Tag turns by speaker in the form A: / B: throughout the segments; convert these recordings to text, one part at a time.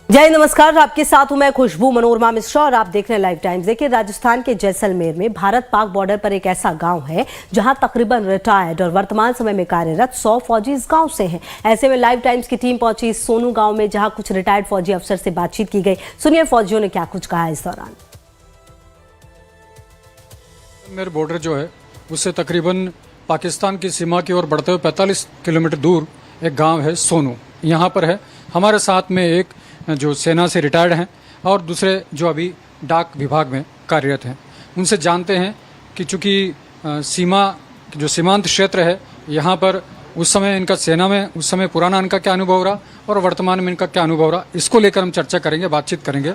A: जय नमस्कार, आपके साथ हूं मैं खुशबू मनोरमा मिश्रा और आप देख रहे हैं लाइव टाइम्स। देखिए, राजस्थान के जैसलमेर में भारत पाक बॉर्डर पर एक ऐसा गांव है जहां तकरीबन रिटायर्ड और वर्तमान समय में कार्यरत 100 फौजी इस गांव से हैं। ऐसे में लाइव टाइम्स की टीम पहुंची इस सोनू गांव में, जहां कुछ रिटायर्ड फौजी अफसर से बातचीत की गई। सुनिए फौजियों ने क्या कुछ कहा इस दौरान।
B: मेरे बॉर्डर जो है उससे तकरीबन पाकिस्तान की सीमा की ओर बढ़ते हुए 45 किलोमीटर दूर एक गांव है सोनू, यहाँ पर है। हमारे साथ में एक जो सेना से रिटायर्ड हैं और दूसरे जो अभी डाक विभाग में कार्यरत हैं। उनसे जानते हैं कि चूँकि सीमा जो सीमांत क्षेत्र है, यहाँ पर उस समय इनका सेना में उस समय पुराना इनका क्या अनुभव रहा और वर्तमान में इनका क्या अनुभव रहा, इसको लेकर हम चर्चा करेंगे, बातचीत करेंगे।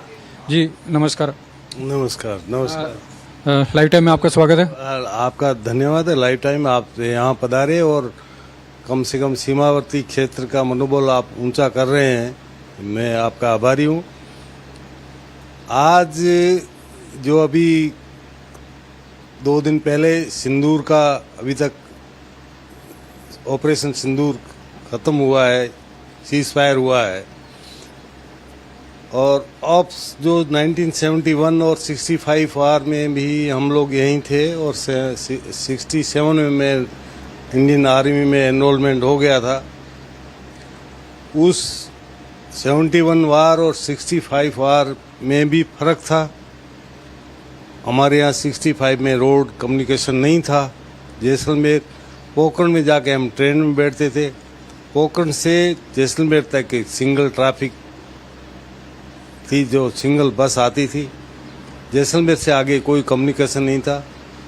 B: जी नमस्कार।
C: नमस्कार। नमस्कार।
B: लाइव टाइम में आपका स्वागत है।
C: आपका धन्यवाद है। लाइव टाइम आप यहाँ पधारे और कम से कम सीमावर्ती क्षेत्र का मनोबल आप ऊंचा कर रहे हैं, मैं आपका आभारी हूँ। आज जो अभी 2 दिन पहले सिंदूर का अभी तक ऑपरेशन सिंदूर खत्म हुआ है, सीज फायर हुआ है, और ऑप्स जो 1971 और 65 वार में भी हम लोग यहीं थे और 67 में मैं इंडियन आर्मी में एनरोलमेंट हो गया था। उस 71 वार और 65 वार में भी फर्क था। हमारे यहाँ 65 में रोड कम्युनिकेशन नहीं था। जैसलमेर पोखरण में जाके हम ट्रेन में बैठते थे। पोखरण से जैसलमेर तक एक सिंगल ट्रैफिक थी, जो सिंगल बस आती थी। जैसलमेर से आगे कोई कम्युनिकेशन नहीं था।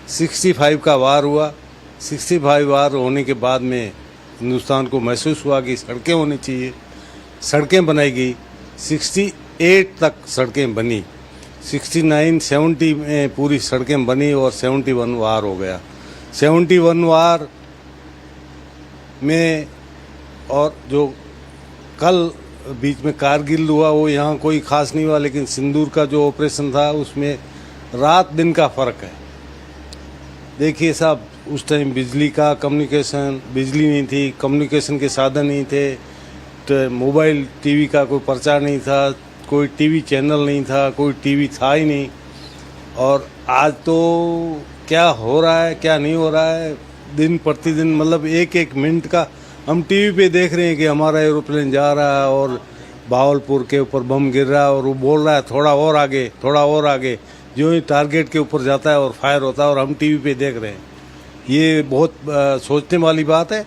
C: 65 का वार हुआ। 65 वार होने के बाद में हिंदुस्तान को महसूस हुआ कि सड़कें होनी चाहिए। सड़कें बनाई गई। 68 तक सड़कें बनी। 69, 70 में पूरी सड़कें बनी और 71 वार हो गया। 71 वार में और जो कल बीच में कारगिल हुआ, वो यहाँ कोई खास नहीं हुआ, लेकिन सिंदूर का जो ऑपरेशन था उसमें रात दिन का फर्क है। देखिए साहब, उस टाइम बिजली का कम्युनिकेशन, बिजली नहीं थी, कम्युनिकेशन के साधन नहीं थे, तो मोबाइल टीवी का कोई प्रचार नहीं था, कोई टीवी चैनल नहीं था, कोई टीवी था ही नहीं। और आज तो क्या हो रहा है क्या नहीं हो रहा है, दिन प्रतिदिन मतलब एक एक मिनट का हम टीवी पे देख रहे हैं कि हमारा एरोप्लेन जा रहा है और भावलपुर के ऊपर बम गिर रहा है और वो बोल रहा है थोड़ा और आगे, थोड़ा और आगे। जो ही टारगेट के ऊपर जाता है और फायर होता है और हम टीवी पे देख रहे हैं। ये बहुत सोचने वाली बात है।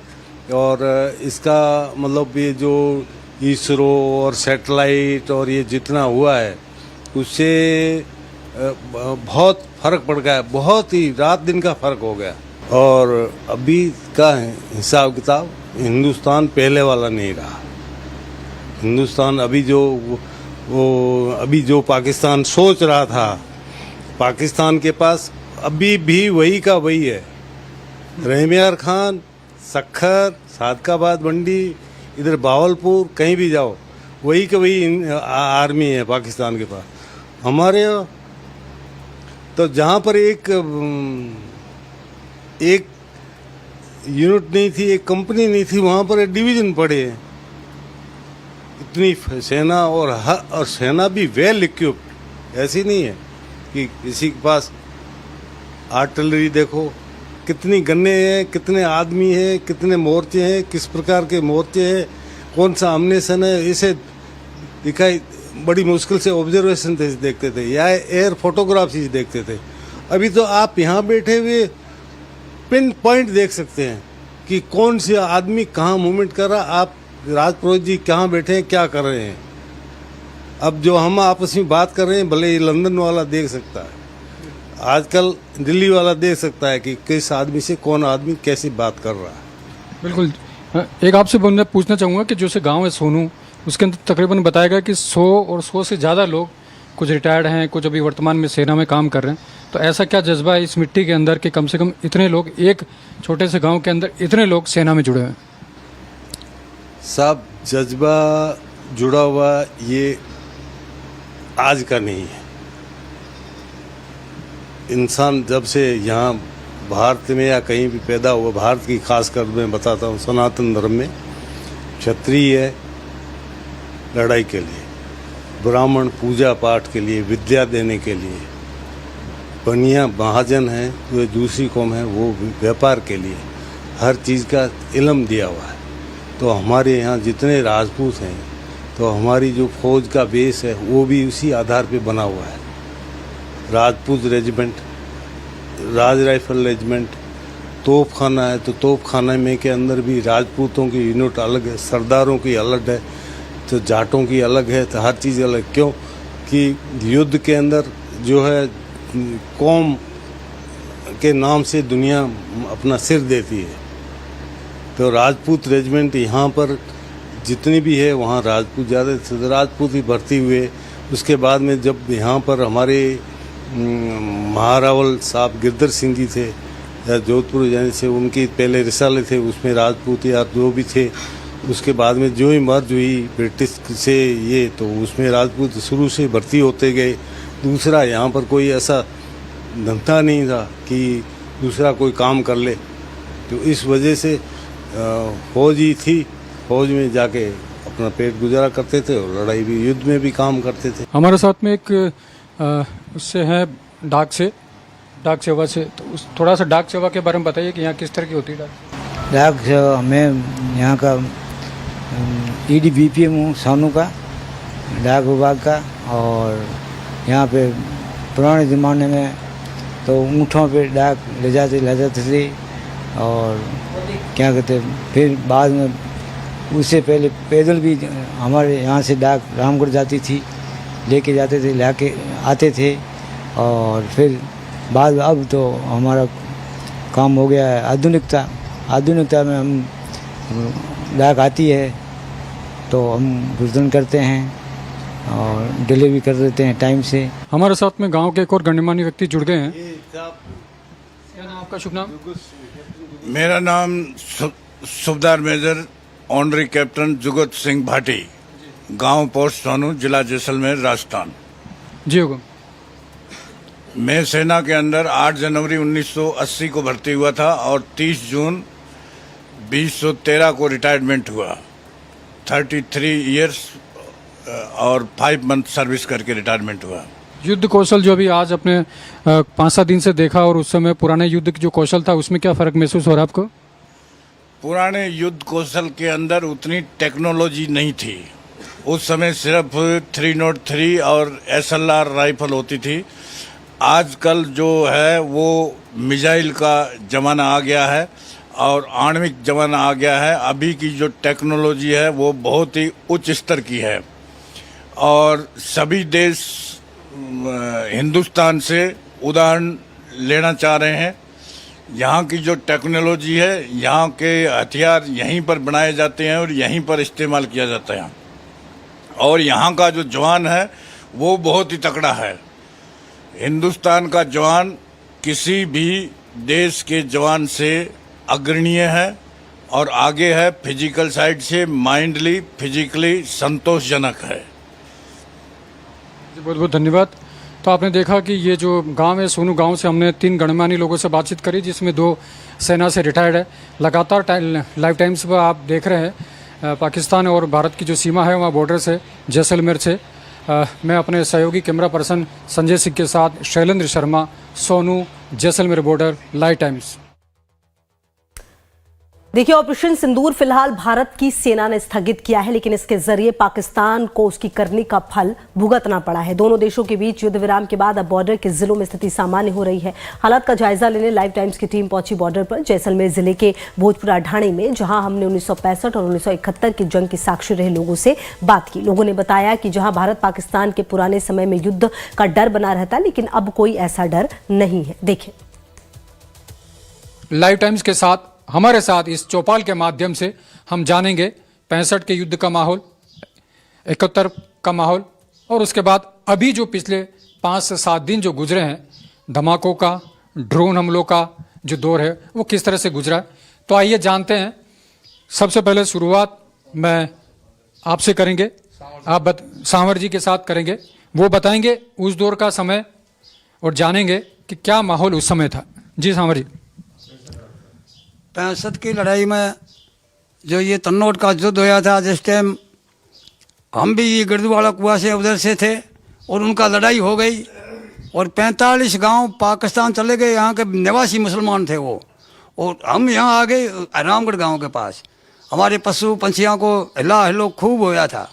C: और इसका मतलब ये जो इसरो और सैटेलाइट और ये जितना हुआ है उससे बहुत फर्क पड़ गया है। बहुत ही रात दिन का फर्क हो गया। और अभी का हिसाब किताब हिंदुस्तान पहले वाला नहीं रहा। हिंदुस्तान अभी जो पाकिस्तान सोच रहा था, पाकिस्तान के पास अभी भी वही का वही है। रहमियार खान, सक्खर, सादकाबाद मंडी, इधर भावलपुर, कहीं भी जाओ वही का वही आर्मी है पाकिस्तान के पास। हमारे तो जहाँ पर एक यूनिट नहीं थी, एक कंपनी नहीं थी, वहाँ पर एक डिवीज़न पड़े हैं। इतनी सेना और सेना भी वेल इक्विप्ड। ऐसी नहीं है कि किसी के पास आर्टिलरी देखो, कितनी गन्ने हैं, कितने आदमी हैं, कितने मोर्चे हैं, किस प्रकार के मोर्चे हैं, कौन सा अम्नेशन है, इसे दिखाई बड़ी मुश्किल से ऑब्जर्वेशन से देखते थे या एयर फोटोग्राफ से देखते थे। अभी तो आप यहाँ बैठे हुए पिन पॉइंट देख सकते हैं कि कौन सी आदमी कहाँ मूवमेंट कर रहा, आप राजपुरोहित जी कहाँ बैठे हैं, क्या कर रहे हैं। अब जो हम आपस में बात कर रहे हैं, भले ही लंदन वाला देख सकता है, आजकल दिल्ली वाला देख सकता है कि किस आदमी से कौन आदमी कैसी बात कर रहा है।
B: बिल्कुल। एक आपसे मैं पूछना चाहूँगा कि जो से गांव है सोनू, उसके अंदर तकरीबन बताया गया कि 100 और 100 से ज़्यादा लोग, कुछ रिटायर्ड हैं, कुछ अभी वर्तमान में सेना में काम कर रहे हैं। तो ऐसा क्या जज्बा है इस मिट्टी के अंदर कि कम से कम इतने लोग, एक छोटे से गांव के अंदर इतने लोग सेना में जुड़े हैं?
C: सब जज्बा जुड़ा हुआ ये आज का नहीं है। इंसान जब से यहाँ भारत में या कहीं भी पैदा हुआ, भारत की खासकर मैं बताता हूँ, सनातन धर्म में क्षत्रिय है लड़ाई के लिए, ब्राह्मण पूजा पाठ के लिए, विद्या देने के लिए। बनिया महाजन हैं, जो दूसरी कौम है, वो व्यापार के लिए हर चीज़ का इल्म दिया हुआ है। तो हमारे यहाँ जितने राजपूत हैं, तो हमारी जो फौज का बेस है वो भी उसी आधार पे बना हुआ है। राजपूत रेजिमेंट, राज राइफल रेजिमेंट, तोप खाना है, तो तोप खाना में के अंदर भी राजपूतों की यूनिट अलग है, सरदारों की अलग है, तो जाटों की अलग है, तो हर चीज़ अलग। क्यों कि युद्ध के अंदर जो है कौम के नाम से दुनिया अपना सिर देती है। तो राजपूत रेजिमेंट यहाँ पर जितनी भी है, वहाँ राजपूत ज़्यादा, राजपूत ही भर्ती हुए। उसके बाद में जब यहाँ पर हमारे महारावल साहब गिरधर सिंह जी थे, या जोधपुर जाने से उनकी पहले रिसाले थे, उसमें राजपूत या जो भी थे। उसके बाद में जो ही मर्ज हुई ब्रिटिश से ये, तो उसमें राजपूत शुरू से भर्ती होते गए। दूसरा यहाँ पर कोई ऐसा धंधा नहीं था कि दूसरा कोई काम कर ले, तो इस वजह से फौज ही थी। फौज में जाके अपना पेट गुजारा करते थे और लड़ाई भी, युद्ध में भी काम करते थे।
B: हमारे साथ में एक उससे है डाक सेवा से, तो थोड़ा सा डाक सेवा के बारे में बताइए कि यहाँ किस तरह की होती है
D: डाक सेवा। मैं यहाँ का ED-BPM हूँ, सोनू का, डाक विभाग का। और यहाँ पे पुराने ज़माने में तो ऊँटों पे डाक ले जाते थे, और क्या कहते, फिर बाद में उससे पहले पैदल भी हमारे यहाँ से डाक रामगढ़ जाती थी, लेके जाते थे, लाके आते थे। और फिर बाद में अब तो हमारा काम हो गया है आधुनिकता में हम डाक आती है तो हम गुजरन करते हैं और डिलीवरी कर देते हैं टाइम से।
B: हमारे साथ में गांव के एक और गणमान्य व्यक्ति जुड़ गए हैं। क्या नाम आपका, शुभ नाम?
E: मेरा नाम सूबेदार मेजर ऑनरी कैप्टन जुगत सिंह भाटी, गांव पोस्ट सोनू, जिला जैसलमेर, राजस्थान।
B: जी हुकुम।
E: मैं सेना के अंदर 8 जनवरी 1980 को भर्ती हुआ था और 30 जून 2013 को रिटायरमेंट हुआ। 33 इयर्स और 5 मंथ सर्विस करके रिटायरमेंट हुआ।
B: युद्ध कौशल जो अभी आज अपने 5-7 दिन से देखा, और उस समय पुराने युद्ध की जो कौशल था, उसमें क्या फ़र्क महसूस हो रहा है आपको?
E: पुराने युद्ध कौशल के अंदर उतनी टेक्नोलॉजी नहीं थी। उस समय सिर्फ 303 और SLR राइफल होती थी। आजकल जो है वो मिसाइल का ज़माना आ गया है और आणविक ज़माना आ गया है। अभी की जो टेक्नोलॉजी है वो बहुत ही उच्च स्तर की है और सभी देश हिंदुस्तान से उदाहरण लेना चाह रहे हैं। यहाँ की जो टेक्नोलॉजी है, यहाँ के हथियार यहीं पर बनाए जाते हैं और यहीं पर इस्तेमाल किया जाता है। और यहाँ का जो जवान है वो बहुत ही तकड़ा है। हिंदुस्तान का जवान किसी भी देश के जवान से अग्रणीय है और आगे है। फिजिकल साइड से माइंडली, फिजिकली संतोषजनक है।
B: बहुत बहुत धन्यवाद। तो आपने देखा कि ये जो गांव है, सोनू गांव से हमने 3 गणमान्य लोगों से बातचीत करी, जिसमें 2 सेना से रिटायर्ड है। लगातार लाइव टाइम्स पर आप देख रहे हैं पाकिस्तान और भारत की जो सीमा है वहाँ बॉर्डर से, जैसलमेर से मैं अपने सहयोगी कैमरा पर्सन संजय सिंह के साथ Shailendra Sharma, Sonu, Jaisalmer border, live times.
A: देखिए, ऑपरेशन सिंदूर फिलहाल भारत की सेना ने स्थगित किया है, लेकिन इसके जरिए पाकिस्तान को उसकी करनी का फल भुगतना पड़ा है। दोनों देशों के बीच युद्ध विराम के बाद अब बॉर्डर के जिलों में स्थिति सामान्य हो रही है। हालात का जायजा लेने लाइव टाइम्स की टीम पहुंची बॉर्डर पर, जैसलमेर जिले के भोजपुरा ढाणी में, जहां हमने 1965 और 1971 की जंग के साक्षी रहे लोगों से बात की। लोगों ने बताया कि जहां भारत पाकिस्तान के पुराने समय में युद्ध का डर बना रहता, लेकिन अब कोई ऐसा डर नहीं है। देखें,
B: लाइव टाइम्स के साथ हमारे साथ इस चौपाल के माध्यम से हम जानेंगे 65 के युद्ध का माहौल, 71 का माहौल, और उसके बाद अभी जो पिछले 5 से 7 दिन जो गुजरे हैं, धमाकों का, ड्रोन हमलों का जो दौर है वो किस तरह से गुजरा है। तो आइए जानते हैं। सबसे पहले शुरुआत मैं आपसे करेंगे, आप सांवर जी के साथ करेंगे। वो बताएंगे उस दौर का समय और जानेंगे कि क्या माहौल उस समय था। जी सांवर जी।
F: 65 की लड़ाई में जो ये तन्नोट का युद्ध हुआ था, जिस टाइम हम भी ये गुरुद्वारा कुआ से उधर से थे और उनका लड़ाई हो गई और 45 गांव पाकिस्तान चले गए। यहाँ के निवासी मुसलमान थे वो, और हम यहाँ आ गए रामगढ़ गांव के पास। हमारे पशु पंछियों को हिलो खूब होया था,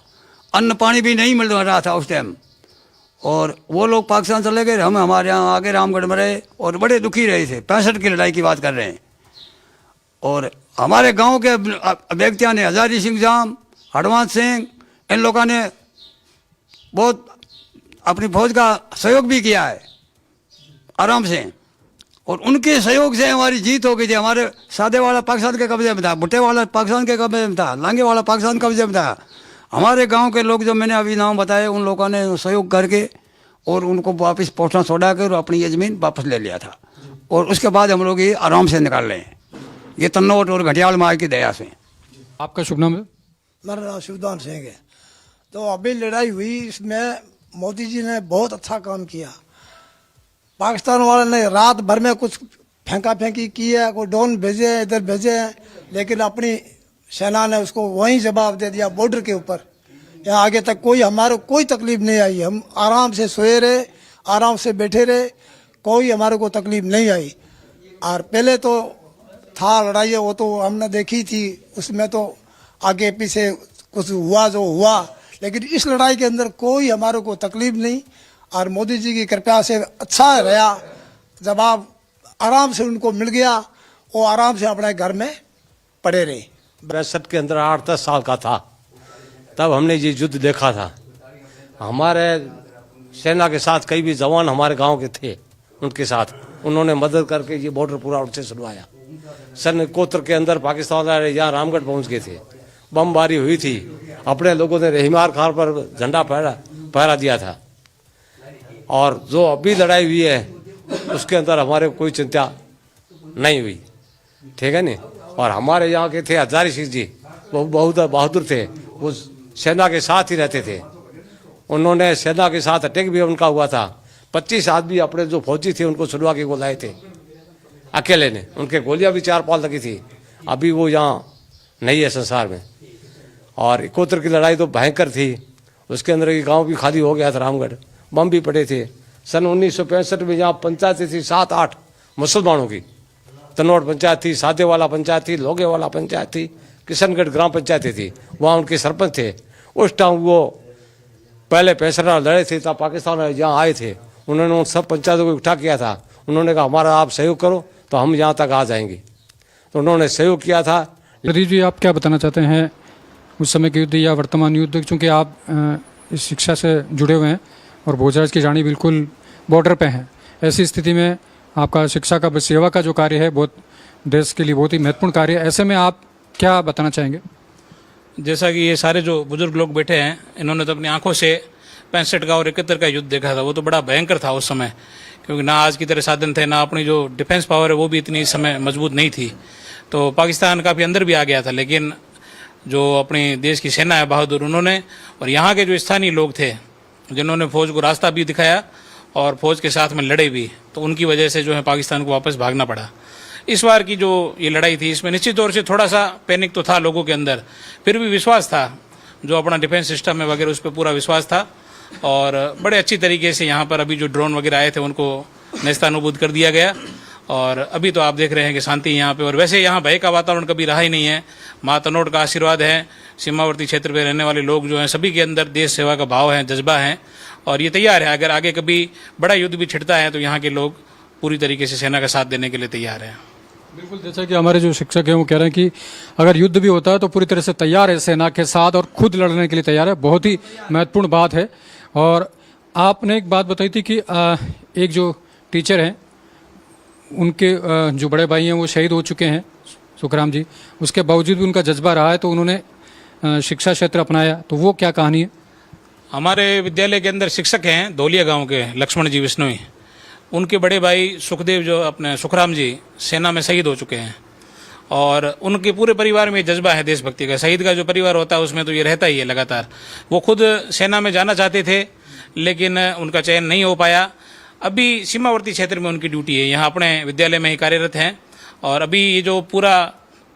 F: अन्न पानी भी नहीं मिल रहा था उस टाइम, और वो लोग पाकिस्तान चले गए, हम हमारे यहाँ आगे रामगढ़ में रहे और बड़े दुखी रहे थे। 65 की लड़ाई की बात कर रहे हैं। और हमारे गांव के व्यक्तियों ने, हजारी सिंह जाम, हरवंश सिंह, इन लोगों ने बहुत अपनी फौज का सहयोग भी किया है आराम से, और उनके सहयोग से हमारी जीत हो गई थी। हमारे सादे वाला पाकिस्तान के कब्जे में था, भुट्टे वाला पाकिस्तान के कब्जे में था, लांगे वाला पाकिस्तान के कब्जे में था। हमारे गांव के लोग जो मैंने अभी नाम बताए, उन लोगों ने सहयोग करके और उनको वापस पहुँचना छोड़ा कर अपनी ये ज़मीन वापस ले लिया था, और उसके बाद हम लोग ये आराम से निकाल रहे हैं, ये तन्नोट और घटियाल मार की दया से।
B: आपका शुभ नाम है?
G: मेरा नाम शिवदान सिंह है। तो अभी लड़ाई हुई, इसमें मोदी जी ने बहुत अच्छा काम किया। पाकिस्तान वाले ने रात भर में कुछ फेंका फेंकी की है, कोई ड्रोन भेजे हैं, इधर भेजे हैं, लेकिन अपनी सेना ने उसको वहीं जवाब दे दिया बॉर्डर के ऊपर। यहाँ आगे तक कोई हमारे कोई तकलीफ नहीं आई। हम आराम से सोए रहे, आराम से बैठे रहे, कोई हमारे को तकलीफ नहीं आई। और पहले तो था लड़ाई, वो तो हमने देखी थी, उसमें तो आगे पीछे कुछ हुआ जो हुआ, लेकिन इस लड़ाई के अंदर कोई हमारे को तकलीफ नहीं। और मोदी जी की कृपा से अच्छा रहा, जवाब आराम से उनको मिल गया, वो आराम से अपने घर में पड़े रहे।
H: 62 के अंदर 8-10 साल का था, तब हमने ये युद्ध देखा था। हमारे सेना के साथ कई भी जवान हमारे गांव के थे, उनके साथ उन्होंने मदद करके ये बॉर्डर पूरा उनसे सुनवाया। सन 71 के अंदर पाकिस्तान वाले यहाँ रामगढ़ पहुंच गए थे, बमबारी हुई थी, अपने लोगों ने रहीमार खान पर झंडा पहरा दिया था। और जो अभी लड़ाई हुई है उसके अंदर हमारे कोई चिंता नहीं हुई, ठीक है नहीं। और हमारे यहाँ के थे हजारी सिंह जी, वो बहुत बहादुर थे, वो सेना के साथ ही रहते थे। उन्होंने सेना के साथ अटैक भी उनका हुआ था। 25 आदमी अपने जो फौजी थे उनको छुड़वा के वो लाए थे अकेले ने, उनके गोलियां भी 4-5 लगी थी। अभी वो यहाँ नहीं है संसार में। और 71 की लड़ाई तो भयंकर थी, उसके अंदर ये गांव भी खाली हो गया था, रामगढ़ बम भी पड़े थे। सन 1965 में यहाँ पंचायतें थी 7-8 मुसलमानों की, तनोट पंचायत थी, सादे वाला पंचायत थी, लोगे वाला पंचायत थी, किशनगढ़ ग्राम पंचायतें थी, वहाँ उनके सरपंच थे। उस टाइम वो पहले पैसरा लड़े थे, तब पाकिस्तान यहाँ आए थे, उन्होंने उन सब पंचायतों को इकट्ठा किया था। उन्होंने कहा हमारा आप सहयोग करो तो हम यहाँ तक आ जाएंगे, तो उन्होंने सहयोग किया था।
B: प्रदीप जी, आप क्या बताना चाहते हैं उस समय के युद्ध या वर्तमान युद्ध, क्योंकि आप इस शिक्षा से जुड़े हुए हैं और भोजराज की रानी बिल्कुल बॉर्डर पे हैं। ऐसी स्थिति में आपका शिक्षा का सेवा का जो कार्य है बहुत देश के लिए बहुत ही महत्वपूर्ण कार्य है। ऐसे में आप क्या बताना चाहेंगे?
I: जैसा कि ये सारे जो बुजुर्ग लोग बैठे हैं, इन्होंने तो अपनी आंखों से 65 का और 71 का युद्ध देखा था। वो तो बड़ा भयंकर था उस समय, क्योंकि ना आज की तरह साधन थे, ना अपनी जो डिफेंस पावर है वो भी इतनी इस समय मजबूत नहीं थी। तो पाकिस्तान काफ़ी अंदर भी आ गया था, लेकिन जो अपने देश की सेना है बहादुर, उन्होंने और यहाँ के जो स्थानीय लोग थे जिन्होंने फौज को रास्ता भी दिखाया और फौज के साथ में लड़े भी, तो उनकी वजह से जो है पाकिस्तान को वापस भागना पड़ा। इस बार की जो ये लड़ाई थी, इसमें निश्चित तौर से थोड़ा सा पैनिक तो था लोगों के अंदर, फिर भी विश्वास था, जो अपना डिफेंस सिस्टम है वगैरह उस पर पूरा विश्वास था। और बड़े अच्छी तरीके से यहाँ पर अभी जो ड्रोन वगैरह आए थे उनको नेस्तानुबूद कर दिया गया। और अभी तो आप देख रहे हैं कि शांति यहाँ पे, और वैसे यहाँ भय का वातावरण कभी रहा ही नहीं है। माँ तनोट का आशीर्वाद है, सीमावर्ती क्षेत्र में रहने वाले लोग जो हैं सभी के अंदर देश सेवा का भाव है, जज्बा है, और ये तैयार है। अगर आगे कभी बड़ा युद्ध भी छिड़ता है तो यहाँ के लोग पूरी तरीके से सेना का साथ देने के लिए तैयार हैं।
B: बिल्कुल, जैसा कि हमारे जो शिक्षक हैं वो कह रहे हैं कि अगर युद्ध भी होता है तो पूरी तरह से तैयार है सेना के साथ और खुद लड़ने के लिए तैयार है। बहुत ही महत्वपूर्ण बात है। और आपने एक बात बताई थी कि एक जो टीचर हैं उनके जो बड़े भाई हैं वो शहीद हो चुके हैं, सुखराम जी, उसके बावजूद भी उनका जज्बा रहा है, तो उन्होंने शिक्षा क्षेत्र अपनाया, तो वो क्या कहानी है?
I: हमारे विद्यालय के अंदर शिक्षक हैं धौलिया गांव के लक्ष्मण जी बिश्नोई, उनके बड़े भाई सुखदेव जो अपने सुखराम जी सेना में शहीद हो चुके हैं, और उनके पूरे परिवार में जज्बा है देशभक्ति का। शहीद का जो परिवार होता है उसमें तो ये रहता ही है लगातार। वो खुद सेना में जाना चाहते थे लेकिन उनका चयन नहीं हो पाया। अभी सीमावर्ती क्षेत्र में उनकी ड्यूटी है, यहाँ अपने विद्यालय में ही कार्यरत हैं। और अभी ये जो पूरा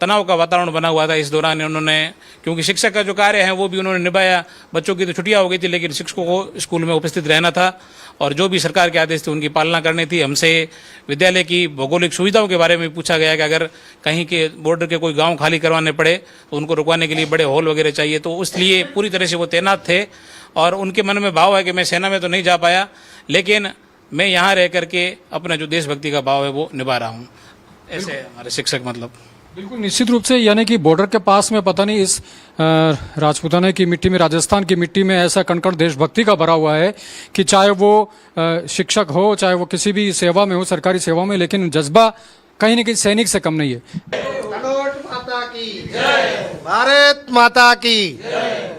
I: तनाव का वातावरण बना हुआ था इस दौरान उन्होंने, क्योंकि शिक्षक का जो कार्य है वो भी उन्होंने निभाया। बच्चों की तो छुट्टियां हो गई थी, लेकिन शिक्षकों को स्कूल में उपस्थित रहना था और जो भी सरकार के आदेश थे उनकी पालना करनी थी। हमसे विद्यालय की भौगोलिक सुविधाओं के बारे में पूछा गया कि अगर कहीं के बॉर्डर के कोई गांव खाली करवाने पड़े तो उनको रुकवाने के लिए बड़े हॉल वगैरह चाहिए, तो इसलिए पूरी तरह से वो तैनात थे। और उनके मन में भाव है कि मैं सेना में तो नहीं जा पाया, लेकिन मैं यहाँ रह करके अपना जो देशभक्ति का भाव है वो निभा रहा हूँ। ऐसे है हमारे शिक्षक। मतलब
B: बिल्कुल निश्चित रूप से, यानी कि बॉर्डर के पास में पता नहीं इस राजपूताना की मिट्टी में, राजस्थान की मिट्टी में ऐसा कणकण देशभक्ति का भरा हुआ है कि चाहे वो शिक्षक हो, चाहे वो किसी भी सेवा में हो, सरकारी सेवा में, लेकिन जज्बा कहीं न कहीं सैनिक से कम नहीं है।
J: तनोट माता की जय, भारत माता की,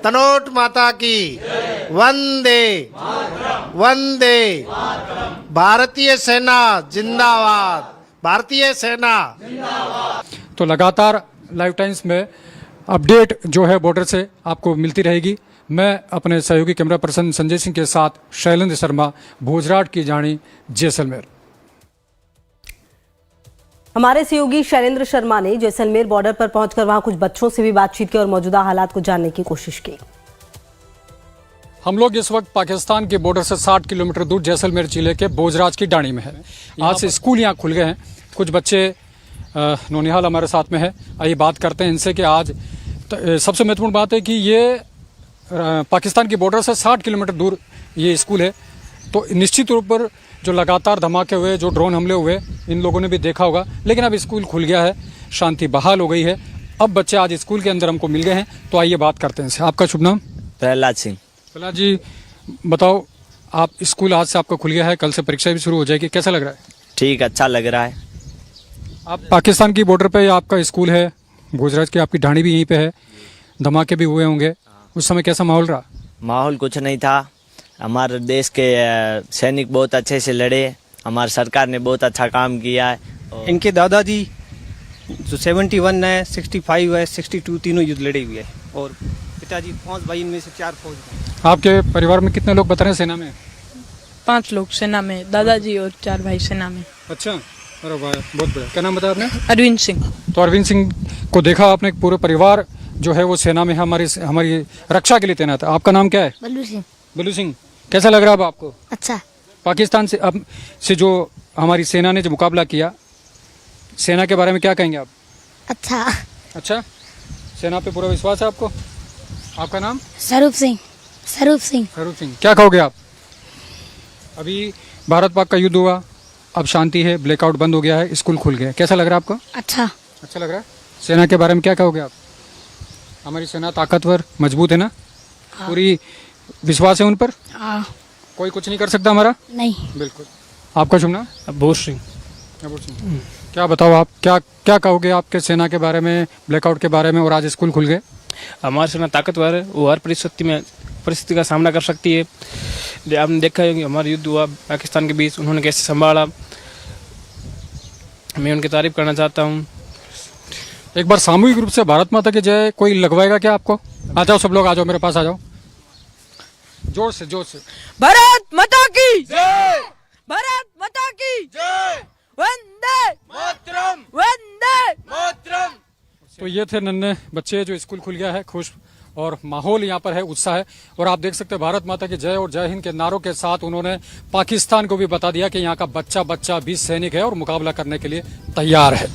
J: तनोट माता की, वंदे वंदे, भारतीय सेना जिंदाबाद, भारतीय सेना।
B: तो लगातार लाइव टाइम्स में अपडेट जो है बॉर्डर से आपको मिलती रहेगी। मैं अपने सहयोगी कैमरा पर्सन संजय सिंह के साथ शैलेंद्र शर्मा, भोजराट की जानी, जैसलमेर।
A: हमारे सहयोगी शैलेंद्र शर्मा ने जैसलमेर बॉर्डर पर पहुंचकर वहां कुछ बच्चों से भी बातचीत की और मौजूदा हालात को जानने की कोशिश की।
B: हम लोग इस वक्त पाकिस्तान के बॉर्डर से 60 किलोमीटर दूर जैसलमेर जिले के भोजराज की डाणी में है। आज से स्कूल यहाँ खुल गए हैं। कुछ बच्चे नौनिहाल हमारे साथ में है। आइए बात करते हैं इनसे कि आज सबसे महत्वपूर्ण बात है कि ये पाकिस्तान की बॉर्डर से 60 किलोमीटर दूर ये स्कूल है। तो निश्चित तौर पर जो लगातार धमाके हुए, जो ड्रोन हमले हुए, इन लोगों ने भी देखा होगा, लेकिन अब स्कूल खुल गया है, शांति बहाल हो गई है। अब बच्चे आज स्कूल के अंदर हमको मिल गए हैं। तो आइए बात करते हैं इनसे। आपका शुभ नाम?
K: प्रहलाद सिंह।
B: प्रहलाद जी, बताओ, आप स्कूल आज से आपका खुल गया है, कल से परीक्षा भी शुरू हो जाएगी, कैसा लग रहा है?
K: ठीक, अच्छा लग रहा है।
B: आप पाकिस्तान की बॉर्डर पे आपका स्कूल है, भोजराज की आपकी ढाणी भी यहीं पे है, धमाके भी हुए होंगे, उस समय कैसा माहौल रहा?
K: माहौल कुछ नहीं था। हमारे देश के सैनिक बहुत अच्छे से लड़े, हमारी सरकार ने बहुत अच्छा काम किया है।
L: इनके दादाजी जो 71 है, 65 है, 62 तीनों युद्ध लड़े हुए हैं और पिताजी 5 भाई, इनमें से 4 फौज में।
B: आपके परिवार में कितने लोग बता रहे हैं सेना में?
M: 5 लोग सेना में, दादाजी और 4 भाई सेना में।
B: अच्छा, अरे वाह, बहुत बढ़िया। क्या नाम बताया आपने?
M: अरविंद सिंह।
B: तो अरविंद सिंह को देखा आपने, पूरे परिवार जो है वो सेना में है, हमारी रक्षा के लिए तैनात है। आपका नाम क्या है?
N: बल्लू सिंह।
B: बल्लू सिंह, कैसा लग रहा है अब आपको?
N: अच्छा।
B: पाकिस्तान से अब से जो हमारी सेना ने जो मुकाबला किया, सेना के बारे में क्या कहेंगे आप?
N: अच्छा।
B: अच्छा, सेना पे पूरा विश्वास है आपको? आपका नाम?
N: स्वरूप सिंह। स्वरूप सिंह।
B: स्वरूप सिंह, क्या कहोगे आप? अभी भारत पाक का युद्ध हुआ, अब शांति है, ब्लैकआउट बंद हो गया है, स्कूल खुल गया, कैसा लग रहा है आपको?
N: अच्छा।
B: अच्छा लग रहा है। सेना के बारे में क्या कहोगे आप? हमारी सेना ताकतवर, मजबूत है ना? पूरी विश्वास है उन पर?
N: हाँ।
B: कोई कुछ नहीं कर सकता हमारा?
N: नहीं।
B: बिल्कुल। आपका शुभ नाम?
I: भूर सिंह।
B: क्या बताओ आप, क्या कहोगे आपके सेना के बारे में, ब्लैकआउट के बारे में, और आज स्कूल खुल गए?
I: हमारी सेना ताकतवर है, वो हर परिस्थिति का सामना कर सकती है। आपने देखा है कि हमारा युद्ध हुआ पाकिस्तान के बीच, उन्होंने कैसे संभाला, मैं उनकी तारीफ करना चाहता हूँ।
B: एक बार सामूहिक रूप से भारत माता की जय कोई लगवाएगा क्या आपको? आ जाओ सब लोग, आ जाओ मेरे पास, आ जाओ, जोर से जोर से।
M: भारत माता की जय, भारत माता की जय, वंदे मातरम, वंदे मातरम।
B: तो ये थे नन्हे बच्चे, जो स्कूल खुल गया है, खुश, और माहौल यहाँ पर है, उत्साह है। और आप देख सकते हैं भारत माता की जय और जय हिंद के नारों के साथ उन्होंने पाकिस्तान को भी बता दिया कि यहाँ का बच्चा भी सैनिक है और मुकाबला करने के लिए तैयार है।